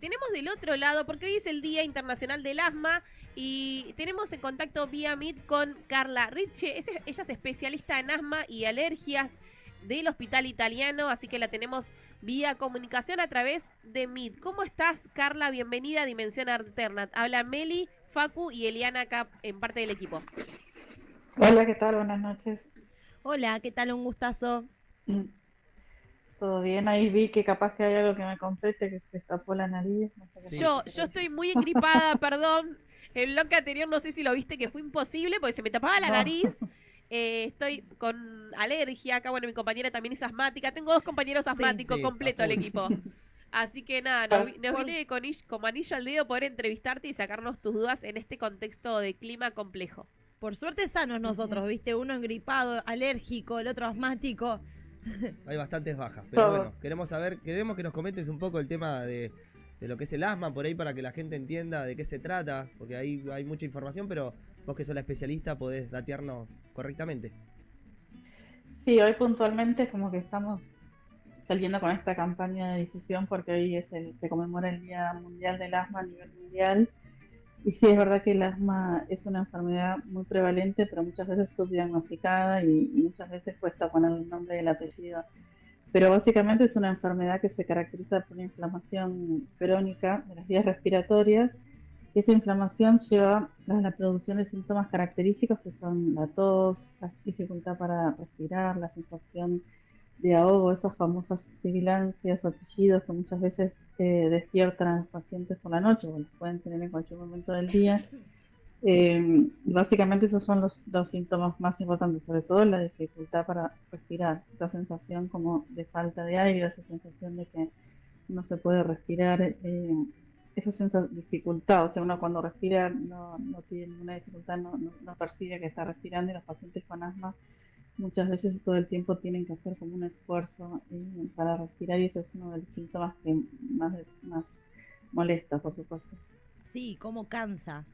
Y tenemos del otro lado, porque hoy es el Día Internacional del Asma, y tenemos en contacto vía Meet con Carla Ricci. Ella es especialista en asma y alergias del Hospital Italiano, así que la tenemos vía comunicación a través de Meet. ¿Cómo estás, Carla? Bienvenida a Dimensión Alterna. Habla Meli, Facu y Eliana acá en parte del equipo. Hola, ¿qué tal? Buenas noches. Hola, ¿qué tal? Un gustazo. ¿Todo bien? Ahí vi que capaz que hay algo que me compete, que se destapó la nariz, no sé qué Sí. pasó, Yo pero estoy muy engripada, perdón. El bloque anterior no sé si lo viste, que fue imposible porque se me tapaba la no. nariz. Estoy con alergia. Acá, bueno, mi compañera también es asmática. Tengo dos compañeros Sí. asmáticos, Sí, a completo el full. equipo. Así que nada, Para- nos Por, vine como anillo al dedo poder entrevistarte y sacarnos tus dudas en este contexto de clima complejo. por suerte sanos nosotros, ¿viste? Uno engripado, alérgico, el otro asmático. Hay bastantes bajas. Pero Todo. bueno, queremos que nos comentes un poco el tema de lo que es el asma, por ahí para que la gente entienda de qué se trata, porque ahí hay mucha información, pero vos que sos la especialista podés datearnos correctamente. Sí, hoy puntualmente es como que estamos saliendo con esta campaña de difusión porque hoy se conmemora el Día Mundial del Asma a nivel mundial. Y sí, es verdad que el asma es una enfermedad muy prevalente, pero muchas veces subdiagnosticada y muchas veces cuesta poner el nombre y el apellido. Pero básicamente es una enfermedad que se caracteriza por una inflamación crónica de las vías respiratorias. Esa inflamación lleva a la producción de síntomas característicos que son la tos, la dificultad para respirar, la sensación de ahogo, esas famosas sibilancias o chillidos que muchas veces despiertan a los pacientes por la noche o los pueden tener en cualquier momento del día. Básicamente esos son los síntomas más importantes, sobre todo la dificultad para respirar, esa sensación como de falta de aire, esa sensación de que no se puede respirar, esa dificultad, o sea, uno cuando respira no tiene ninguna dificultad, no percibe que está respirando y los pacientes con asma muchas veces todo el tiempo tienen que hacer como un esfuerzo para respirar y eso es uno de los síntomas que más molesta, por supuesto. Sí, cómo cansa.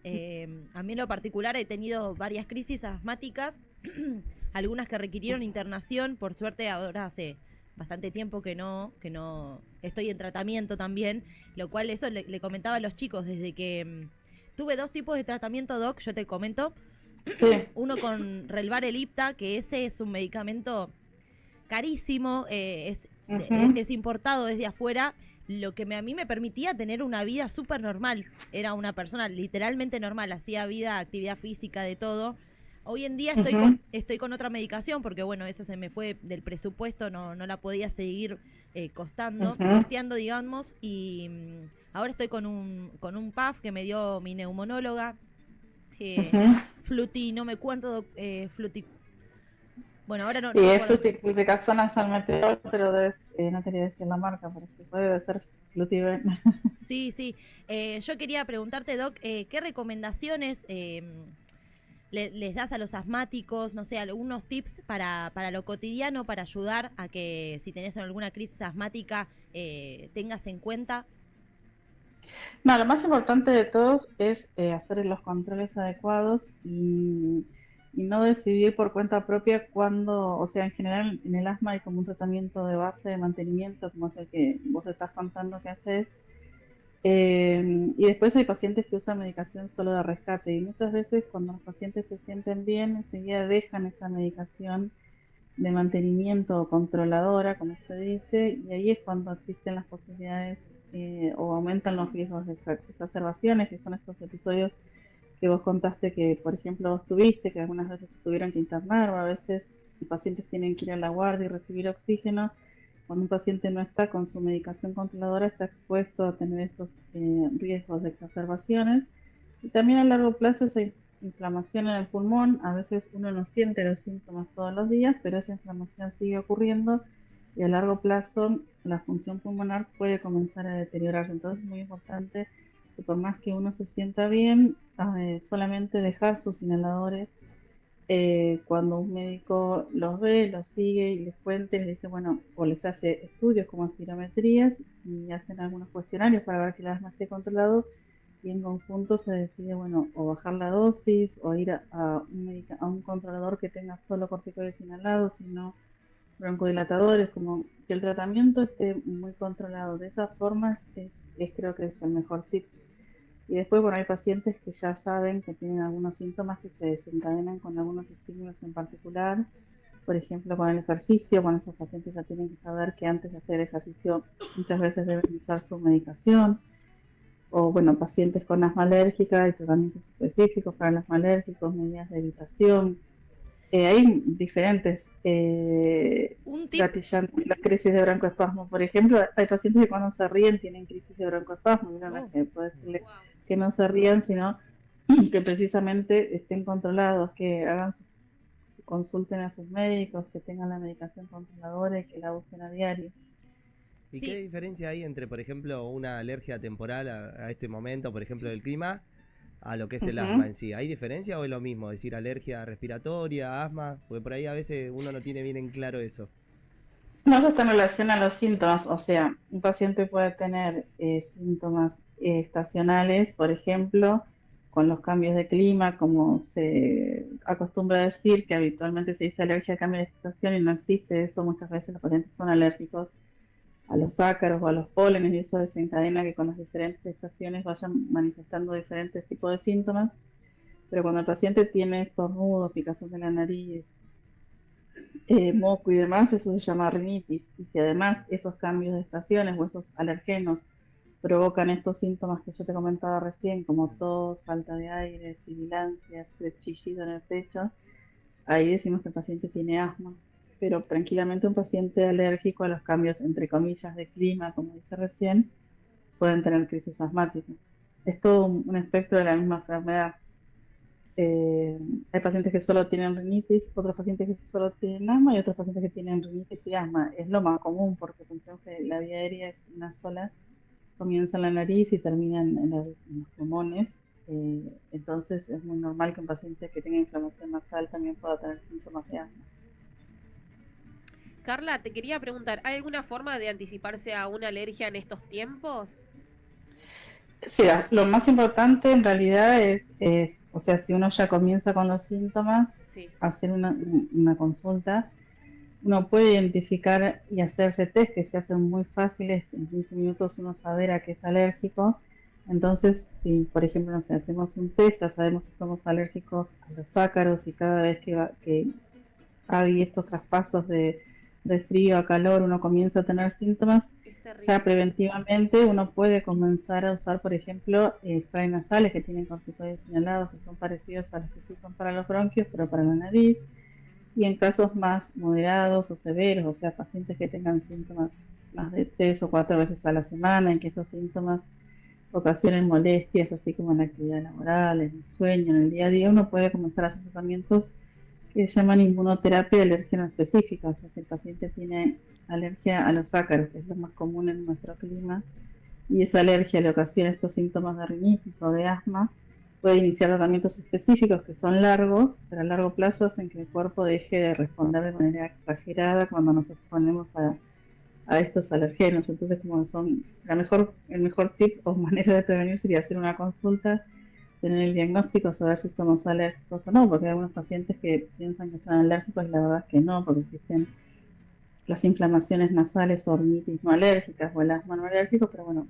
A mí en lo particular he tenido varias crisis asmáticas, algunas que requirieron internación. Por suerte ahora hace bastante tiempo que no estoy en tratamiento también, lo cual eso le comentaba a los chicos desde que tuve dos tipos de tratamiento, Doc, yo te comento. Sí. Uno con Relvar Elipta, que ese es un medicamento carísimo, Ujú. es importado desde afuera, lo que a mí me permitía tener una vida súper normal. Era una persona literalmente normal, hacía vida, actividad física, de todo. Hoy en día Ujú. estoy con otra medicación porque, bueno, esa se me fue del presupuesto, no la podía seguir Ujú. costeando, digamos, y ahora estoy con un PAF que me dio mi neumonóloga, eh, Ujú. Fluti, no me acuerdo, Fluti, bueno, ahora Y no me es acuerdo. fluticasona salmeterol, pero no quería decir la marca, pero sí puede debe ser Flutiven. Sí, sí. Yo quería preguntarte, Doc, ¿qué recomendaciones les das a los asmáticos? No sé, algunos tips para lo cotidiano, para ayudar a que si tenés alguna crisis asmática tengas en cuenta. No, lo más importante de todos es hacer los controles adecuados y no decidir por cuenta propia cuándo, o sea, en general en el asma hay como un tratamiento de base de mantenimiento, como es el que vos estás contando que haces, y después hay pacientes que usan medicación solo de rescate y muchas veces cuando los pacientes se sienten bien, enseguida dejan esa medicación de mantenimiento controladora, como se dice, y ahí es cuando existen las posibilidades o aumentan los riesgos de exacerbaciones, que son estos episodios que vos contaste que, por ejemplo, vos tuviste, que algunas veces tuvieron que internar o a veces los pacientes tienen que ir a la guardia y recibir oxígeno. Cuando un paciente no está con su medicación controladora, está expuesto a tener estos riesgos de exacerbaciones. Y también a largo plazo esa inflamación en el pulmón, a veces uno no siente los síntomas todos los días, pero esa inflamación sigue ocurriendo y a largo plazo la función pulmonar puede comenzar a deteriorarse. Entonces es muy importante que por más que uno se sienta bien, solamente dejar sus inhaladores cuando un médico los ve, los sigue y les cuenta, les dice, bueno, o les hace estudios como espirometrías y hacen algunos cuestionarios para ver que el asma esté controlado y en conjunto se decide, bueno, o bajar la dosis o ir a un controlador que tenga solo corticoides inhalados, sino broncodilatadores, como que el tratamiento esté muy controlado. De esa forma creo que es el mejor tip. Y después, bueno, hay pacientes que ya saben que tienen algunos síntomas que se desencadenan con algunos estímulos en particular. Por ejemplo, con el ejercicio, bueno, esos pacientes ya tienen que saber que antes de hacer ejercicio muchas veces deben usar su medicación. O, bueno, pacientes con asma alérgica, hay tratamientos específicos para el asma alérgico, medidas de evitación. Hay diferentes Un tip, gatillantes. La crisis de broncoespasmo, por ejemplo, hay pacientes que cuando se ríen tienen crisis de broncoespasmo. Y no es que puedo decirle Wow. que no se rían, sino que precisamente estén controlados, que consulten a sus médicos, que tengan la medicación controladora y que la usen a diario. ¿Y Sí. qué diferencia hay entre, por ejemplo, una alergia temporal a este momento, por ejemplo, del clima, a lo que es el asma en sí? ¿Hay diferencia o es lo mismo? Decir alergia respiratoria, asma, porque por ahí a veces uno no tiene bien en claro eso. No, eso está en relación a los síntomas, o sea, un paciente puede tener síntomas estacionales, por ejemplo, con los cambios de clima, como se acostumbra a decir, que habitualmente se dice alergia al cambio de estación y no existe eso, muchas veces los pacientes son alérgicos a los ácaros o a los pólenes y eso desencadena que con las diferentes estaciones vayan manifestando diferentes tipos de síntomas, pero cuando el paciente tiene estornudos, picazón de la nariz, moco y demás, eso se llama rinitis. Y si además esos cambios de estaciones o esos alergenos provocan estos síntomas que yo te comentaba recién, como tos, falta de aire, sibilancias, chillido en el pecho, ahí decimos que el paciente tiene asma. Pero tranquilamente un paciente alérgico a los cambios, entre comillas, de clima, como dije recién, pueden tener crisis asmática. Es todo un espectro de la misma enfermedad. Eh, Hay pacientes que solo tienen rinitis, otros pacientes que solo tienen asma y otros pacientes que tienen rinitis y asma. Es lo más común porque pensamos que la vía aérea es una sola, comienza en la nariz y termina en los pulmones. Entonces es muy normal que un paciente que tenga inflamación nasal también pueda tener síntomas de asma. Carla, te quería preguntar, ¿hay alguna forma de anticiparse a una alergia en estos tiempos? Sí, lo más importante en realidad o sea, si uno ya comienza con los síntomas, Sí. hacer una consulta. Uno puede identificar y hacerse test que se hacen muy fáciles, en 15 minutos uno saber a qué es alérgico. Entonces, si por ejemplo, no sé, hacemos un test, ya sabemos que somos alérgicos a los ácaros y cada vez que hay estos traspasos de frío a calor, uno comienza a tener síntomas, Es terrible. ya preventivamente uno puede comenzar a usar, por ejemplo, spray nasales que tienen corticoides señalados, que son parecidos a los que se usan para los bronquios, pero para la nariz. Y en casos más moderados o severos, o sea, pacientes que tengan síntomas más de 3 o 4 veces a la semana, en que esos síntomas ocasionen molestias, así como en la actividad laboral, en el sueño, en el día a día, uno puede comenzar a hacer tratamientos que se llaman inmunoterapia alérgeno específica. O sea, si el paciente tiene alergia a los ácaros, que es lo más común en nuestro clima, y esa alergia le ocasiona estos síntomas de rinitis o de asma, puede iniciar tratamientos específicos que son largos, pero a largo plazo hacen que el cuerpo deje de responder de manera exagerada cuando nos exponemos a estos alergenos. Entonces, como son el mejor tip o manera de prevenir sería hacer una consulta, tener el diagnóstico, saber si somos alérgicos o no, porque hay algunos pacientes que piensan que son alérgicos y la verdad es que no, porque existen las inflamaciones nasales o rinitis no alérgicas o el asma no alérgico, pero bueno,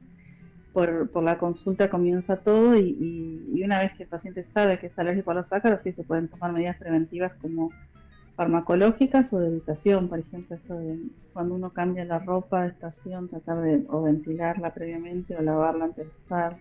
por la consulta comienza todo y una vez que el paciente sabe que es alérgico a los ácaros, sí se pueden tomar medidas preventivas como farmacológicas o de evitación, por ejemplo, esto de cuando uno cambia la ropa de estación, tratar de o ventilarla previamente o lavarla antes de usar,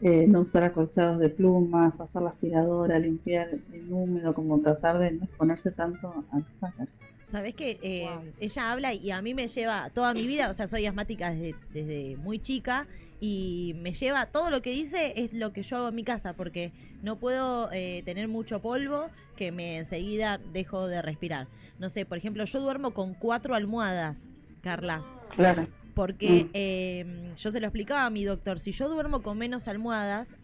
no usar acolchados de plumas, pasar la aspiradora, limpiar el húmedo, como tratar de no exponerse tanto al ácaros. ¿Sabés que Wow. ella habla y a mí me lleva toda mi vida? O sea, soy asmática desde muy chica y me lleva, todo lo que dice es lo que yo hago en mi casa, porque no puedo tener mucho polvo que me enseguida dejo de respirar. No sé, por ejemplo, yo duermo con 4 almohadas, Carla. Claro. Porque yo se lo explicaba a mi doctor, si yo duermo con menos almohadas,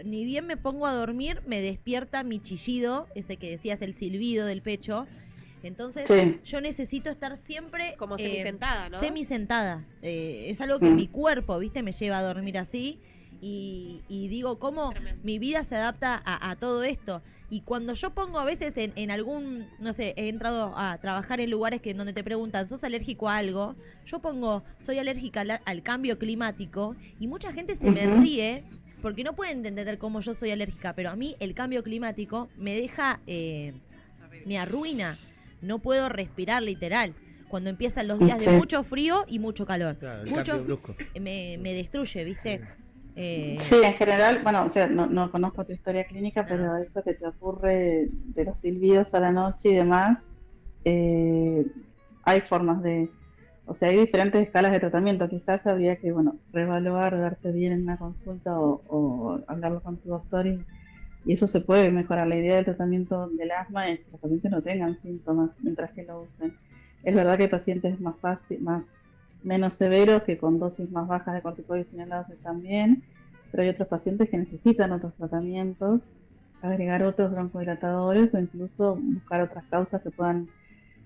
ni bien me pongo a dormir, me despierta mi chillido, ese que decías, el silbido del pecho. Entonces, Sí. yo necesito estar siempre Como semisentada, ¿no? semisentada. Es algo que mi cuerpo, ¿viste? Me lleva a dormir así. y digo, ¿cómo Tremendo. mi vida se adapta a todo esto? Y cuando yo pongo a veces en algún, no sé, he entrado a trabajar en lugares que donde te preguntan, ¿sos alérgico a algo? Yo pongo, soy alérgica al cambio climático, y mucha gente se me ríe porque no pueden entender cómo yo soy alérgica, pero a mí el cambio climático me deja, me arruina, no puedo respirar literal. Cuando empiezan los días de Sí. mucho frío y mucho calor. Claro, el Mucho cambio brusco. me destruye, ¿viste? Sí, en general, bueno, o sea, no conozco tu historia clínica, No. pero eso que te ocurre de los silbidos a la noche y demás, hay formas de, o sea, hay diferentes escalas de tratamiento. Quizás habría que, bueno, reevaluar, darte bien en una consulta o hablarlo con tu doctor y eso se puede mejorar. La idea del tratamiento del asma es que los pacientes no tengan síntomas mientras que lo usen. Es verdad que hay pacientes más fácil, menos severos que con dosis más bajas de corticoides inhalados están bien, pero hay otros pacientes que necesitan otros tratamientos, agregar otros broncodilatadores o incluso buscar otras causas que puedan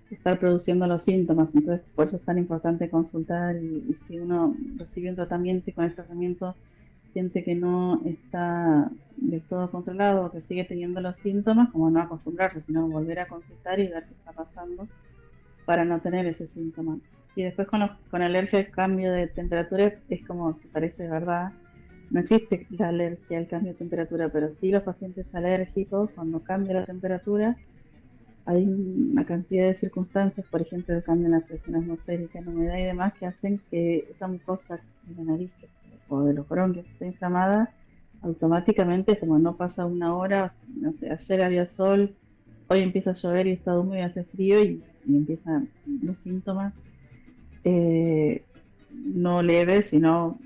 estar produciendo los síntomas. Entonces, por eso es tan importante consultar y si uno recibe un tratamiento y con ese tratamiento siente que no está del todo controlado o que sigue teniendo los síntomas, como no acostumbrarse, sino volver a consultar y ver qué está pasando para no tener ese síntoma. Y después con alergia al cambio de temperatura es como que parece verdad, no existe la alergia al cambio de temperatura, pero sí los pacientes alérgicos, cuando cambia la temperatura, hay una cantidad de circunstancias, por ejemplo el cambio en la presión atmosférica, en humedad y demás, que hacen que esa mucosa de la nariz o de los bronquios que está inflamada, automáticamente, como no pasa una hora, no sé, ayer había sol, hoy empieza a llover y está húmedo y hace frío y empiezan los síntomas, no leves, sino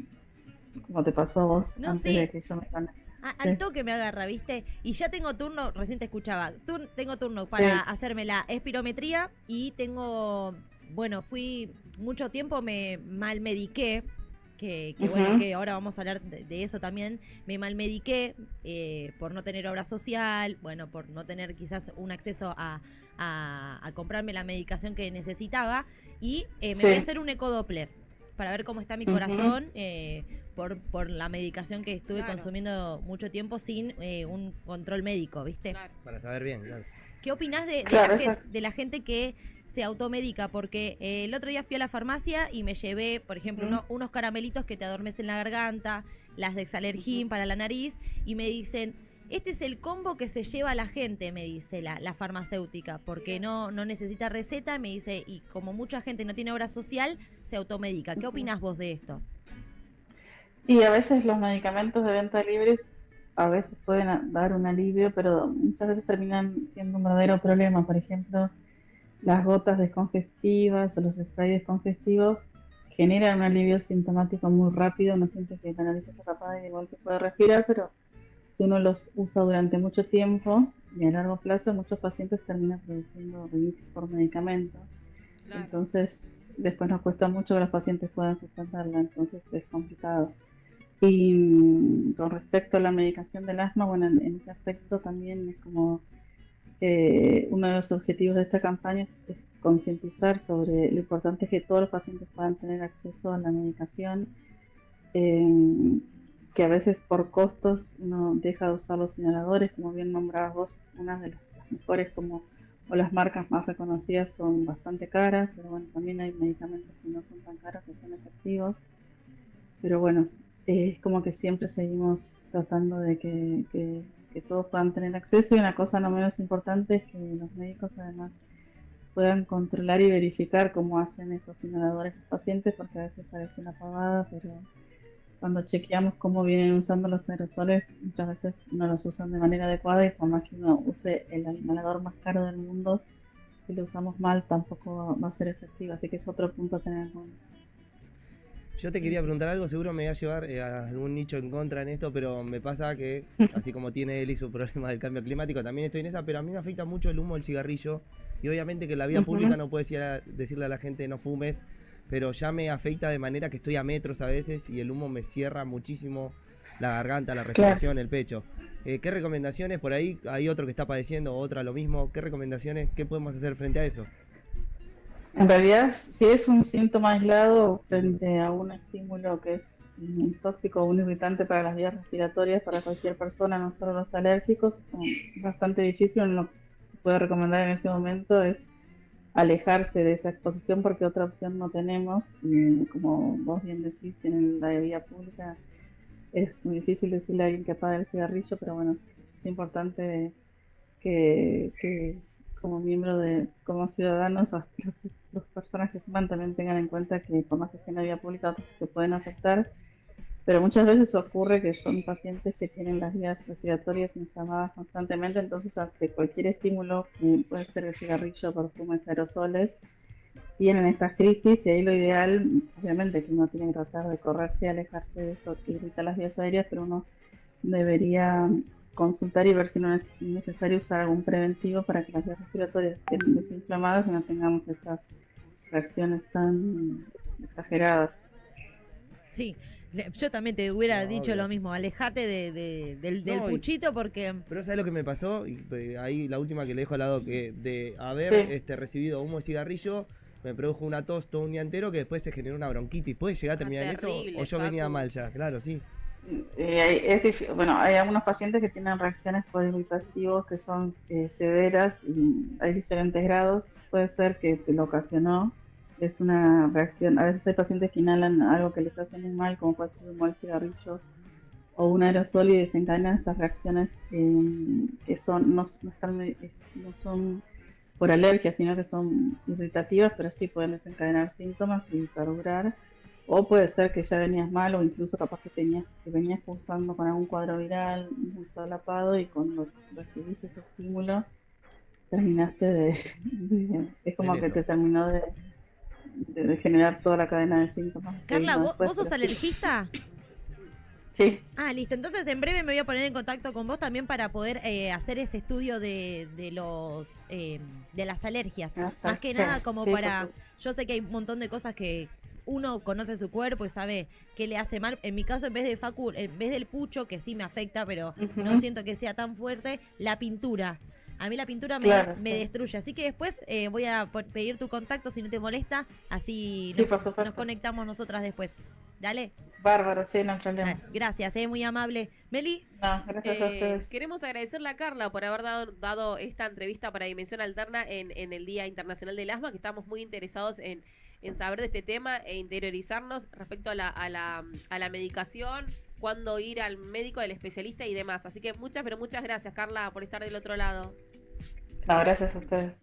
como te pasó a vos No, antes sí. de que yo me conecte. Al toque me agarra, ¿viste? Y ya tengo turno, recién te escuchaba, tengo turno para hacerme la espirometría y tengo, bueno, fui mucho tiempo, me malmediqué, que bueno, que ahora vamos a hablar de eso también, me malmediqué por no tener obra social, bueno, por no tener quizás un acceso a comprarme la medicación que necesitaba y me voy a hacer un ecodoppler para ver cómo está mi corazón, por la medicación que estuve consumiendo mucho tiempo sin un control médico, ¿viste? Claro. Para saber bien, claro. ¿Qué opinás de la gente que se automedica? Porque el otro día fui a la farmacia y me llevé, por ejemplo, unos caramelitos que te adormecen la garganta, las Dexalergin para la nariz, y me dicen, este es el combo que se lleva la gente, me dice la farmacéutica, porque no necesita receta, me dice, y como mucha gente no tiene obra social, se automedica. ¿Qué opinás vos de esto? Y a veces los medicamentos de venta libre a veces pueden dar un alivio, pero muchas veces terminan siendo un verdadero problema. Por ejemplo, las gotas descongestivas o los sprays descongestivos generan un alivio sintomático muy rápido, uno siente que la nariz está tapada y de golpe puede respirar, pero si uno los usa durante mucho tiempo y a largo plazo, muchos pacientes terminan produciendo rinitis por medicamento. Claro. Entonces, después nos cuesta mucho que los pacientes puedan sustentarla, entonces es complicado. Y con respecto a la medicación del asma, bueno, en ese aspecto también es como que uno de los objetivos de esta campaña es concientizar sobre lo importante que todos los pacientes puedan tener acceso a la medicación, que a veces por costos uno deja de usar los inhaladores, como bien nombrabas vos, una de las mejores o las marcas más reconocidas son bastante caras, pero bueno, también hay medicamentos que no son tan caros, que son efectivos, pero bueno, es como que siempre seguimos tratando de que todos puedan tener acceso, y una cosa no menos importante es que los médicos además puedan controlar y verificar cómo hacen esos inhaladores los pacientes, porque a veces parece una pavada, pero cuando chequeamos cómo vienen usando los aerosoles, muchas veces no los usan de manera adecuada, y por más que uno use el inhalador más caro del mundo, si lo usamos mal tampoco va a ser efectivo, así que es otro punto a tener en cuenta. Yo te quería preguntar algo, seguro me voy a llevar a algún nicho en contra en esto, pero me pasa que, así como tiene él y su problema del cambio climático, también estoy en esa, pero a mí me afecta mucho el humo del cigarrillo, y obviamente que en la vía pública no puedes decirle a la gente no fumes, pero ya me afecta de manera que estoy a metros a veces y el humo me cierra muchísimo la garganta, la respiración, el pecho. ¿Qué recomendaciones? Por ahí hay otro que está padeciendo, otra lo mismo. ¿Qué recomendaciones? ¿Qué podemos hacer frente a eso? En realidad, si es un síntoma aislado frente a un estímulo que es un tóxico o un irritante para las vías respiratorias para cualquier persona, no solo los alérgicos, es bastante difícil. Lo que puedo recomendar en ese momento es alejarse de esa exposición porque otra opción no tenemos. Y como vos bien decís, en la vía pública es muy difícil decirle a alguien que apague el cigarrillo, pero bueno, es importante que como miembro como ciudadanos, las personas que fuman también tengan en cuenta que por más que sea en la vía pública, otros se pueden afectar, pero muchas veces ocurre que son pacientes que tienen las vías respiratorias inflamadas constantemente, entonces ante cualquier estímulo, que puede ser el cigarrillo, perfumes, aerosoles, tienen estas crisis y ahí lo ideal, obviamente que uno tiene que tratar de correrse y alejarse de eso que irrita las vías aéreas, pero uno debería consultar y ver si no es necesario usar algún preventivo para que las vías respiratorias estén desinflamadas y no tengamos estas reacciones tan exageradas. Sí, yo también te hubiera No, dicho obvio. lo mismo, alejate del No, puchito porque... Pero ¿sabes lo que me pasó? Y ahí la última que le dejo al lado, que de haber Sí. recibido humo de cigarrillo, me produjo una tos todo un día entero que después se generó una bronquitis. ¿Puede llegar a terminar en eso? Terrible, ¿O yo venía Facu. mal ya? Claro, sí. Bueno, hay algunos pacientes que tienen reacciones por irritativos que son severas y hay diferentes grados. Puede ser que te lo ocasionó. Es una reacción. A veces hay pacientes que inhalan algo que les hace muy mal, como puede ser el humo del cigarrillo o un aerosol y desencadenan estas reacciones que no son por alergia, sino que son irritativas, pero sí pueden desencadenar síntomas y perdurar. O puede ser que ya venías mal o incluso capaz que venías cursando con algún cuadro viral muy solapado y cuando recibiste ese estímulo terminaste es En como que eso. te terminó de generar toda la cadena de síntomas que Carla, vino ¿vos, después, vos sos pero sí. alergista? Sí, Ah, listo. Entonces en breve me voy a poner en contacto con vos también para poder hacer ese estudio de las alergias. Más que nada como sí, para... Yo sé que hay un montón de cosas que uno conoce su cuerpo y sabe qué le hace mal. En mi caso, en vez de en vez del pucho, que sí me afecta, pero no Ujú, siento que sea tan fuerte, la pintura. A mí la pintura claro, me sí. destruye. Así que después voy a pedir tu contacto si no te molesta. Así Sí, por nos supuesto. conectamos nosotras después. Dale. Bárbaro, sí, no hay problema. Gracias, muy amable. Meli, No, gracias a ustedes. Queremos agradecerle a Carla por haber dado esta entrevista para Dimensión Alterna en el Día Internacional del Asma, que estamos muy interesados en saber de este tema e interiorizarnos respecto a la medicación, cuándo ir al médico, al especialista y demás. Así que muchas, pero muchas gracias, Carla, por estar del otro lado. No, gracias a ustedes.